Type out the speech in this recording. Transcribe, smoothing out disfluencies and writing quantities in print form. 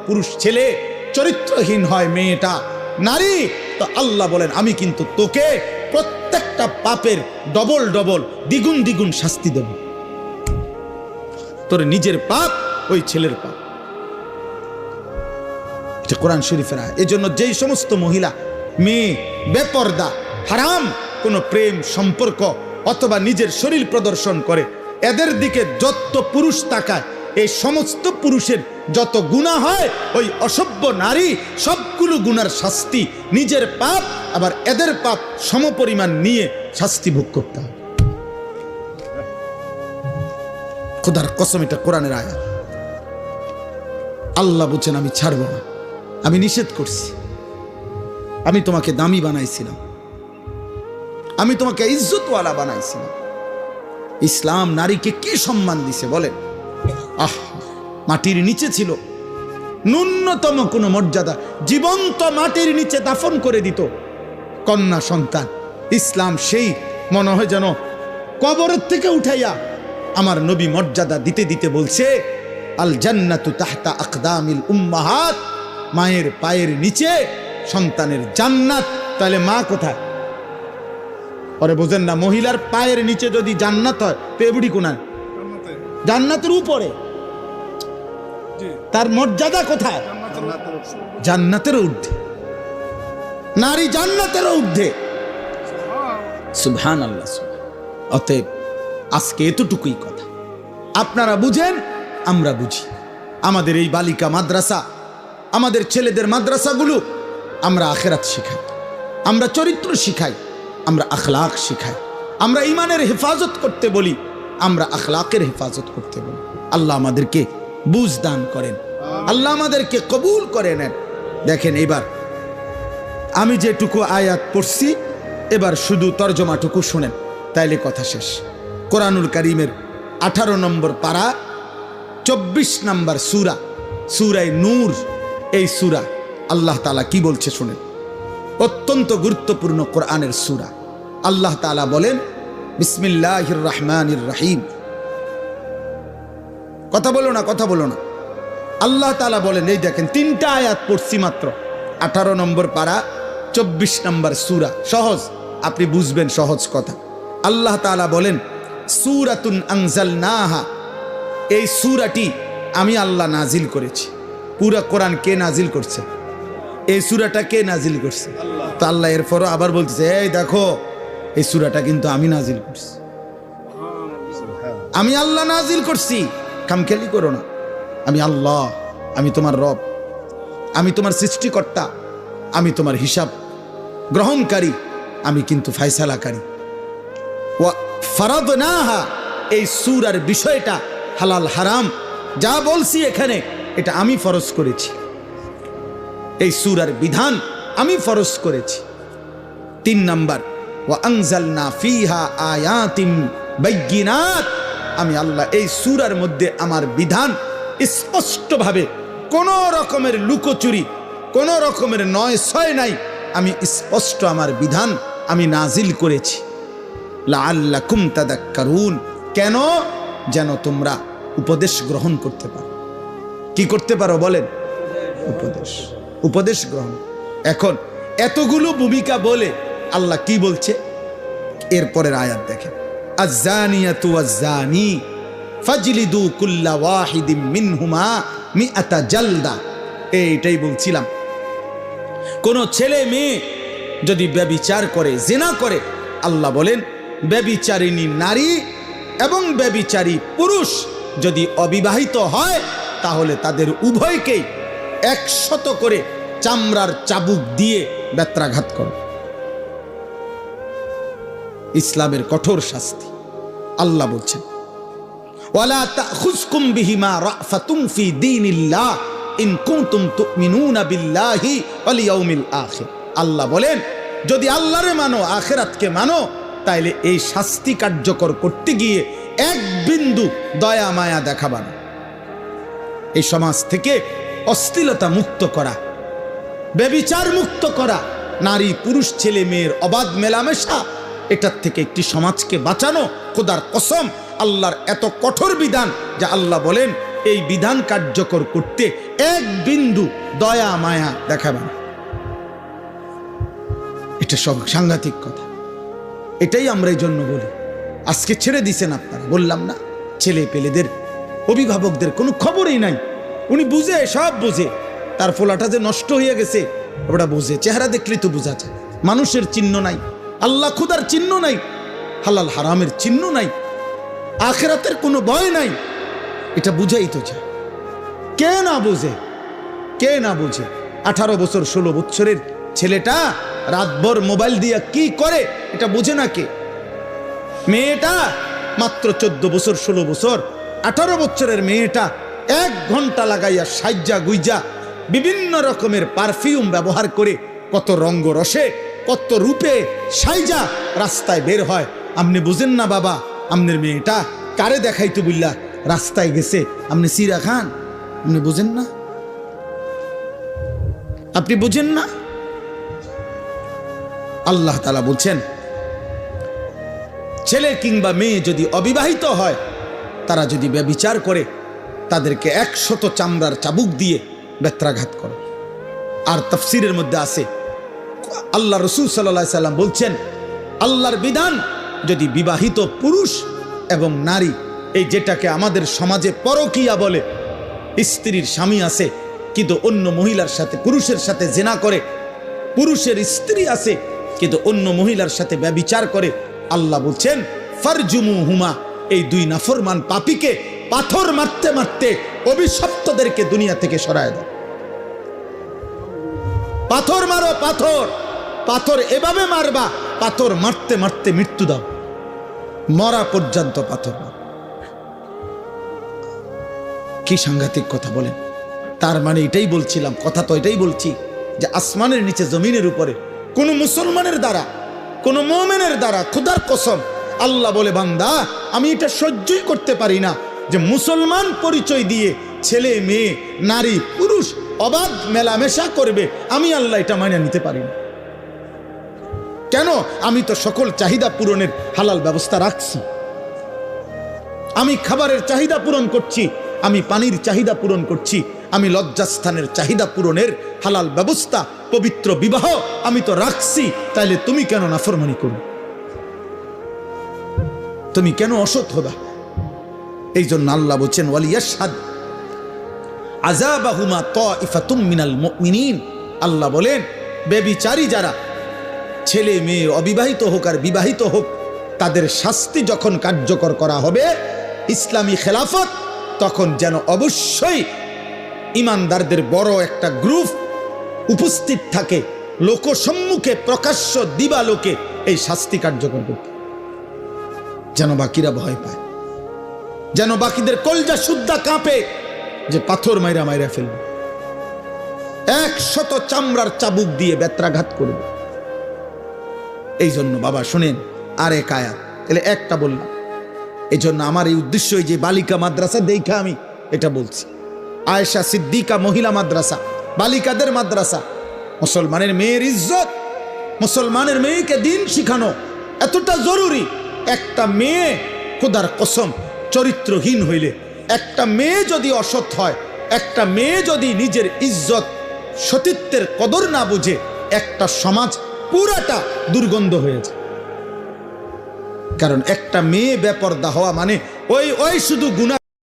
পুরুষ ছেলে চরিত্রহীন হয় মেয়েটা নারী, তো আল্লাহ বলেন আমি কিন্তু তোকে প্রত্যেকটা পাপের ডবল ডবল দ্বিগুণ দ্বিগুণ শাস্তি দেব। তোর নিজের পাপ, ওই ছেলের পাপ। এটা কোরআন শরীফের আয়াত। এজন্য যেই সমস্ত মহিলা মেয়ে বেপর্দা হারাম কোনো প্রেম সম্পর্ক অথবা নিজের শরীর প্রদর্শন করে, এদের দিকে যত পুরুষ তাকায়, এই সমস্ত পুরুষের যত গুনাহ হয়, ওই অসভ্য নারী সবগুলো গুনার শাস্তি, নিজের পাপ আবার এদের পাপ সমপরিমাণ নিয়ে শাস্তি ভোগ করতে হবে। খোদার কসম, এটা কোরআনের আয়াত। আল্লাহ বলছেন আমি ছাড়ব না, আমি নিষেধ করছি। আমি তোমাকে দামি বানাইছিলাম, আমি তোমাকে ইজ্জতওয়ালা বানাইছিলাম। ইসলাম নারীকে কি সম্মান দিছে বলেন? মাটির নিচে ছিল, ন্যূনতম কোনো মর্যাদা, জীবন্ত মাটির নিচে দাফন করে দিত কন্যা সন্তান। ইসলাম সেই মনে হয় যেন কবরের থেকে উঠাইয়া আমার নবী মর্যাদা দিতে দিতে বলছে আল জান্নাতু তাহতা আকদামিল উম্মাহাত, মায়ের পায়ের নিচে সন্তানের জান্নাত। তাহলে মা কোথায়? পরে বোঝেন না, মহিলার পায়ের নিচে যদি জান্নাত হয় তো এবড়ি কোনায়? জান্নাতের উপরে। তার মর্যাদা কোথায়? জান্নাতের ঊর্ধ্বে। নারী জান্নাতের ঊর্ধ্বে। সুবহানাল্লাহ। অতএব আজকে এতটুকুই কথা, আপনারা বুঝেন, আমরা বুঝি। আমাদের এই বালিকা মাদ্রাসা, আমাদের ছেলেদের মাদ্রাসাগুলো আমরা আখিরাত শিখাই, আমরা চরিত্র শিখাই, আমরা আখলাক শিখাই, আমরা ইমানের হেফাজত করতে বলি, আমরা আখলাকের হেফাজত করতে বলি। আল্লাহ আমাদেরকে বুঝ দান করেন, আল্লাহ আমাদেরকে কবুল করে নেন। দেখেন এবার আমি যেটুকু আয়াত পড়ছি, এবার শুধু তর্জমাটুকু শুনেন, তাইলে কথা শেষ। কোরআনুল কারীমের 18 নম্বর পারা 24 নম্বর সূরা, সূরায়ে নূর। এই সূরা আল্লাহ তাআলা কি বলছে শুনেন, অত্যন্ত গুরুত্বপূর্ণ কোরআনের সূরা। আল্লাহ তাআলা বলেন বিসমিল্লাহির রহমানির রহিম। কথা বলো না, কথা বলো না। আল্লাহ তাআলা বলেন, এই দেখেন 3টা আয়াত পড়ছি মাত্র, 18 নম্বর পারা 24 নম্বর সূরা। সহজ, আপনি বুঝবেন সহজ কথা। আল্লাহ তাআলা বলেন সূরাতুন আনজালনাহা, এই সূরাটি আমি আল্লাহ নাজিল করেছি। পুরা কোরআন কে নাজিল করছে? এই সূরাটা কে নাজিল করছে? তো আল্লাহ এরপরও আবার বলতেছে, এই দেখো এই সূরাটা কিন্তু আমি নাজিল করছি, আমি আল্লাহ নাজিল করছি, খামখেয়ালি করো না। আমি আল্লাহ, আমি তোমার রব, আমি তোমার সৃষ্টিকর্তা, আমি তোমার হিসাব গ্রহণকারী, আমি কিন্তু ফায়সালাকারী। ওয়া ফারাদনাহা, এই সূরার বিষয়টা হালাল হারাম যা বলছি এখানে, এটা আমি ফরজ করেছি। এই সূরার বিধান আমি ফরজ করেছি। 3 নাম্বার ওয়া আনজালনা ফিহা আয়াতিন বাইয়িনাত, আমি আল্লাহ এই সূরার মধ্যে আমার বিধান স্পষ্টভাবে, কোন রকমের লুকোচুরি, কোন রকমের নয় ছয় নাই, আমি স্পষ্ট আমার বিধান আমি নাজিল করেছি। লাআল্লাকুম তাদাক্কারুন, কেন? যেন তোমরা উপদেশ গ্রহণ করতে পারো। কি করতে পারো বলেন? উপদেশ গ্রহণ। এখন এতগুলো ভূমিকা বলে আল্লাহ কি বলছে এরপরের আয়াত দেখেন, আয-যানিয়াতু ওয়াজ-যানি ফাজলিদু কুল্লা ওয়াহিদিম মিনহুমা মিআতা জালদা। এইটাই বলছিলাম, কোন ছেলে মেয়ে যদি ব্যভিচার করে, জিনা করে, আল্লাহ বলেন ব্যভিচারিণী নারী এবং ব্যভিচারী পুরুষ যদি অবিবাহিত হয়, তাহলে তাদের উভয়কেই 100 করে চামড়ার চাবুক দিয়ে বেত্রাঘাত করো। ইসলামের কঠোর শাস্তি। আল্লাহ বলছেন ওয়ালা তাখুযকুম বিহিমা রাফাতুম ফি দীনিল্লাহ ইন কুনতুম তুমিনুনা বিল্লাহি ওয়াল ইয়াউমিল আখির। আল্লাহ বলেন যদি আল্লাহরে মানো, আখিরাতকে মানো, তাইলে এই শাস্তি কার্যকর করতে গিয়ে এক বিন্দু দয়া মায়া দেখাবা না। এই সমাজ থেকে অশ্লীলতা মুক্ত করা, ব্যভিচার মুক্ত করা, নারী পুরুষ ছেলে মেয়ের অবাধ মেলামেশা, এটার থেকে একটি সমাজকে বাঁচানো। খোদার কসম, আল্লাহর এত কঠোর বিধান যা আল্লাহ বলেন এই বিধান কার্যকর করতে এক বিন্দু দয়া মায়া দেখাবে না। এটা সব সাংঘাতিক কথা। এটাই আমরা এই জন্য বলি, আজকে ছেড়ে দিছেন আপনারা, বললাম না, ছেলে পেলেদের অভিভাবকদের কোনো খবরই নাই। উনি বুঝে, সব বুঝে, তার ফোলাটা যে নষ্ট হয়ে গেছে ওটা বুঝে, চেহারা দেখলে তো বোঝা যায়। মানুষের চিহ্ন নাই, আল্লাহ খুদার চিহ্ন নাই, হালাল হারামের চিহ্ন নাই, আখিরাতের কোনো ভয় নাই, এটা বুঝাই তো যায়। কে না বুঝে, কে না বুঝে? 18 বছর 16 বছরের ছেলেটা রাতভর মোবাইল দিয়া কি করে এটা বুঝে না কে? মেয়েটা মাত্র 14 বছর 16 বছর, 18 বছরের মেয়েটা 1 ঘন্টা লাগাইয়া সাজ্জা গুইজা বিভিন্ন রকমের পারফিউম ব্যবহার করে কত রঙ্গ রসে কত রূপে সাইজা রাস্তায় বের হয়। আপনি বুঝেন না বাবা, আপনার মেয়েটা কারে দেখাইতো বুঝলা রাস্তায় গেছে, আপনি সিরা খান, আপনি বুঝেন না? আপনি বুঝেন না? আল্লাহ তাআলা বলছেন, ছেলে কিংবা মেয়ে যদি অবিবাহিত হয়, তারা যদি ব্যভিচার করে, তাদেরকে 100 চামড়ার চাবুক দিয়ে বেত্রাঘাত করো। আর তাফসীরের মধ্যে আছে, আল্লাহ রাসূল সাল্লাল্লাহু আলাইহি সাল্লাম বলছেন, আল্লাহর বিধান যদি বিবাহিত পুরুষ এবং নারী, এই যেটাকে আমাদের সমাজে পরকীয়া বলে, স্ত্রীর স্বামী আছে কিন্তু অন্য মহিলার সাথে, পুরুষের সাথে জিনা করে, পুরুষের স্ত্রী আছে কিন্তু অন্য মহিলার সাথে ব্যভিচার করে, আল্লাহ বলছেন ফারজুমুহুমা, এই 2 নাফরমান পাপীকে পাথর মারতে মারতে অভিশপ্তদেরকে দুনিয়া থেকে সরায় দাও। পাথর মারো, পাথর, পাথর এভাবে মারবা, পাথর মারতে মারতে মৃত্যু দাও, মরা পর্যন্ত পাথর মার। কি সাংঘাতিক কথা বলেন! তার মানে এটাই বলছিলাম, কথা তো এটাই বলছি যে আসমানের নিচে জমিনের উপরে কোন মুসলমানের দ্বারা, কোন মুমিনের দ্বারা, খোদার কসম আল্লাহ বলে, বান্দা আমি এটা সহ্যই করতে পারি না যে মুসলমান পরিচয় দিয়ে ছেলে মেয়ে নারী পুরুষ অবাধ মেলামেশা করবে, আমি আল্লাহ এটা মানিয়ে নিতে পারি না। কেন? আমি তো সকল চাহিদা পূরণের হালাল ব্যবস্থা রাখছি, আমি খাবারের চাহিদা পূরণ করছি, আমি পানির চাহিদা পূরণ করছি, আমি লজ্জাস্থানের চাহিদা পূরণের হালাল ব্যবস্থা, পবিত্র বিবাহ আমি তো রাখছি। তাইলে তুমি কেন নাফরমানি করো? তুমি কেন অসৎ হবা? এই জন্য আল্লাহ বলছেন, ওয়ালিয়াশহাদ আযাবাহুমা তাইফাতুম মিনাল মুমিনিন। আল্লাহ বলেন, বেবিচারী যারা, ছেলে মেয়ে অবিবাহিত হোক আর বিবাহিত হোক, তাদের শাস্তি যখন কার্যকর করা হবে ইসলামী খেলাফত, তখন যেন অবশ্যই ইমানদারদের বড় একটা গ্রুপ উপস্থিত থাকে, লোকসম্মুখে প্রকাশ্য দিবালোকে এই শাস্তি কার্যকর করতে, যেন বাকিরা ভয় পায়, যেন বাকিদের কলজা শুদ্ধা কাঁপে যে পাথর মাইরা মাইরা ফেলবে, 100 চামড়ার চাবুক দিয়ে বেত্রাঘাত করবে। এই জন্য বাবা শুনেন, আর এক আয়াত, তাহলে একটা বললাম। এই জন্য আমার এই উদ্দেশ্য, যে বালিকা মাদ্রাসা দেখা আমি এটা বলছি, আয়েশা সিদ্দিকা মহিলা মাদ্রাসা, বালিকাদের মাদ্রাসা, মুসলমানের মেয়ের ইজ্জত, মুসলমানের মেয়েকে দিন শিখানো এতটা জরুরি। একটা মেয়ে খোদার কসম চরিত্রহীন হইলে, একটা মেয়ে যদি অসৎ হয়, একটা মেয়ে যদি নিজের ইজ্জত সতীত্বের কদর না বুঝে, একটা সমাজ পুরাটা দুর্গন্ধ হয়ে যায়। কারণ একটা মেয়ে বেপরদা হওয়া মানে ওই শুধু গুনাহ